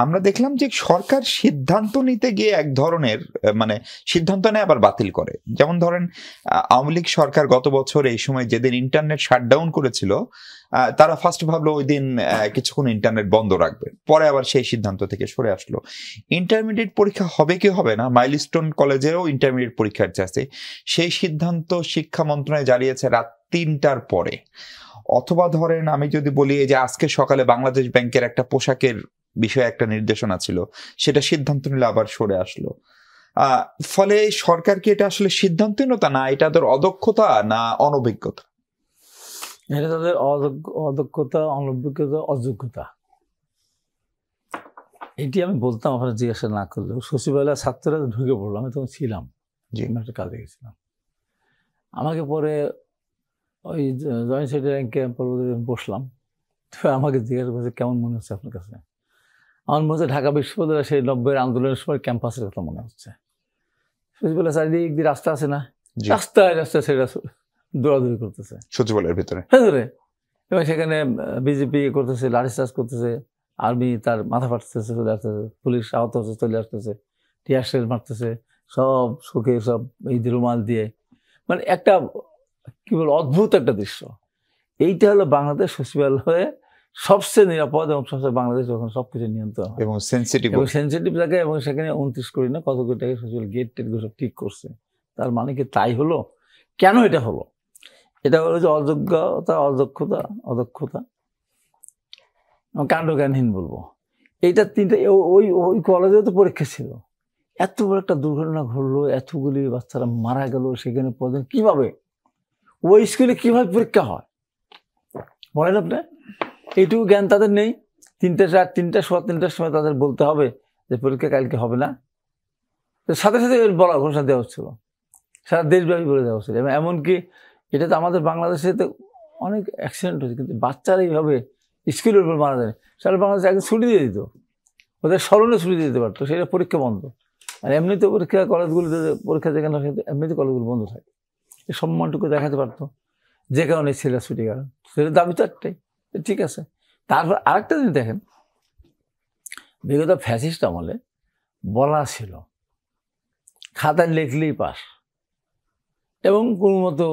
আমরা দেখলাম যে সরকার সিদ্ধান্ত নিতে গিয়ে এক ধরনের মানে সিদ্ধান্ত নেয় আবার বাতিল করে। যেমন ধরেন আওয়ামী লীগ সরকার গত বছর এই সময় যেদিন ইন্টারনেট শাটডাউন করেছিল, তারা ফার্স্ট ভাবলো ওই দিন কিছুক্ষণ ইন্টারনেট বন্ধ রাখবে, পরে আবার সেই সিদ্ধান্ত থেকে সরে আসলো। ইন্টারমিডিয়েট পরীক্ষা হবে কি হবে না, মাইলস্টোন কলেজেরও ইন্টারমিডিয়েট পরীক্ষার চাচ্ছে, সেই সিদ্ধান্ত শিক্ষা মন্ত্রণালয় জানিয়েছে রাত 3টার পরে। অথবা ধরেন আমি যদি বলি যে আজকে সকালে বাংলাদেশ ব্যাংকের একটা পোশাকের বিষয়ে একটা নির্দেশনা ছিল, সেটা সিদ্ধান্ত নিলে আবার সরে আসলো। ফলে সরকার কি এটা আসলে সিদ্ধান্তহীনতা, না এটা তাদের অদক্ষতা, না অনভিজ্ঞতা? এটা তাদের অদক্ষতা, অনভিজ্ঞতা, অযোগ্যতা। এটি আমি বলতাম আপনারা জিজ্ঞাসা না করলেও। সচিবালয় ছাত্ররা ঢুকে পড়লো, আমি তখন ছিলাম, একটা কাজে গেছিলাম। আমাকে পরে ওই জয়েন্ট সেক্রেটারি র্যাঙ্কে বসলাম, তো আমাকে জিজ্ঞাসা করছে কেমন মনে হচ্ছে আপনার কাছে। আমার মনে হচ্ছে ঢাকা বিশ্ববিদ্যালয় সেই 90-এর আন্দোলনের সময় ক্যাম্পাসের কথা মনে হচ্ছে। সচিবালয় চারিদিক দিয়ে রাস্তা আছে না, রাস্তায় সেটা দৌড়াদৌড়ি করতেছে সচিবালয়ের ভিতরে, এবং সেখানে বিজেপি করতেছে, লাঠিচার্জ করতেছে, আর্মি তার মাথা ফাটতেছে, চলে আসতেছে, পুলিশ আহত হচ্ছে, চলে আসতেছে, টিয়ার শেল মারতেছে, সব চোখে সব এই রুমাল দিয়ে, মানে একটা কি বল অদ্ভুত একটা দৃশ্য। এইটা হলো বাংলাদেশ সচিবালয়ে সবচেয়ে নিরাপদ এবং সবচেয়ে বাংলাদেশ যখন সবকিছু নিয়ন্ত্রণ এবং সেন্সিটিভ জায়গায়, এবং সেখানে 29 কোটি না কত কোটি টাকা সচিবালয় গেট টেট সব ঠিক করছে। তার মানে কি তাই হলো? কেন এটা হলো? এটা হলো যে অযোগ্যতা, অদক্ষতা, কাণ্ডজ্ঞানহীন বলবো। এইটা তিনটা। ওই কলেজে তো পরীক্ষা ছিল, এত বড় একটা দুর্ঘটনা ঘটলো, এতগুলি বাচ্চারা মারা গেল, সেখানে পড়েন কিভাবে? ওই স্কুলে কিভাবে পরীক্ষা হয় বলেন আপনি? এইটুকু জ্ঞান তাদের নেই। 3টার সময় তাদের বলতে হবে যে পরীক্ষা কালকে হবে না, সাথে সাথে বলা ঘোষণা দেওয়া হচ্ছিল, সারা দেশব্যাপী বলে দেওয়া হচ্ছিল। এবং এমনকি এটা তো আমাদের বাংলাদেশে তো অনেক অ্যাক্সিডেন্ট হয়েছে, কিন্তু বাচ্চারা এইভাবে স্কুলের উপর মারা যায়। সারা বাংলাদেশে একদিন ছুটি দিয়ে দিত, ওদের স্মরণে ছুটি দিতে পারতো, সেটা পরীক্ষা বন্ধ। আর এমনিতে পরীক্ষা কলেজগুলিতে পরীক্ষা যেখানে এমনিতে কলেজগুলো বন্ধ থাকে, এই সম্মানটুকু দেখাতে পারতো, যে কারণে ছেলেরা ছুটি কারণ সেটা দাবি তো একটাই, ঠিক আছে। তারপর আরেকটা জিনিস দেখেন, বিগত ফ্যাসিস্ট আমলে বলা ছিল খাতায় লিখলেই পাস, এবং কোনো মতো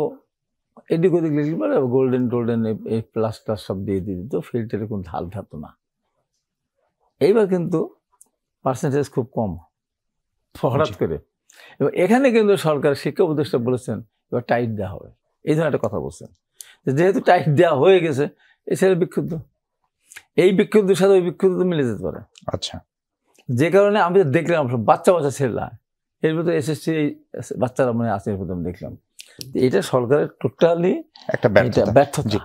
এদিক ওদিক লিখলে পারে গোল্ডেন এই প্লাস সব দিয়ে দিত, ফিল্টারে কোনো ঢাল থাকতো না। এইবার কিন্তু পার্সেন্টেজ খুব কম হঠাৎ করে। এবং এখানে কিন্তু সরকার শিক্ষা উপদেষ্টা বলেছেন এবার টাইট দেওয়া হবে, এই ধরনের একটা কথা বলছেন। যেহেতু টাইট দেওয়া হয়ে গেছে, এই ছেলে বিক্ষুব্ধ, এই বিক্ষুব্ধের সাথে ওই বিক্ষুব্ধ মিলে যেতে পারে। আচ্ছা, যে কারণে আমি দেখলাম বাচ্চা ছেলেরা এর ভিতরে এসএসসি বাচ্চারা মানে আছে, এর ভিতরে আমি দেখলাম এটা সরকারের টোটালি একটা ব্যর্থতা।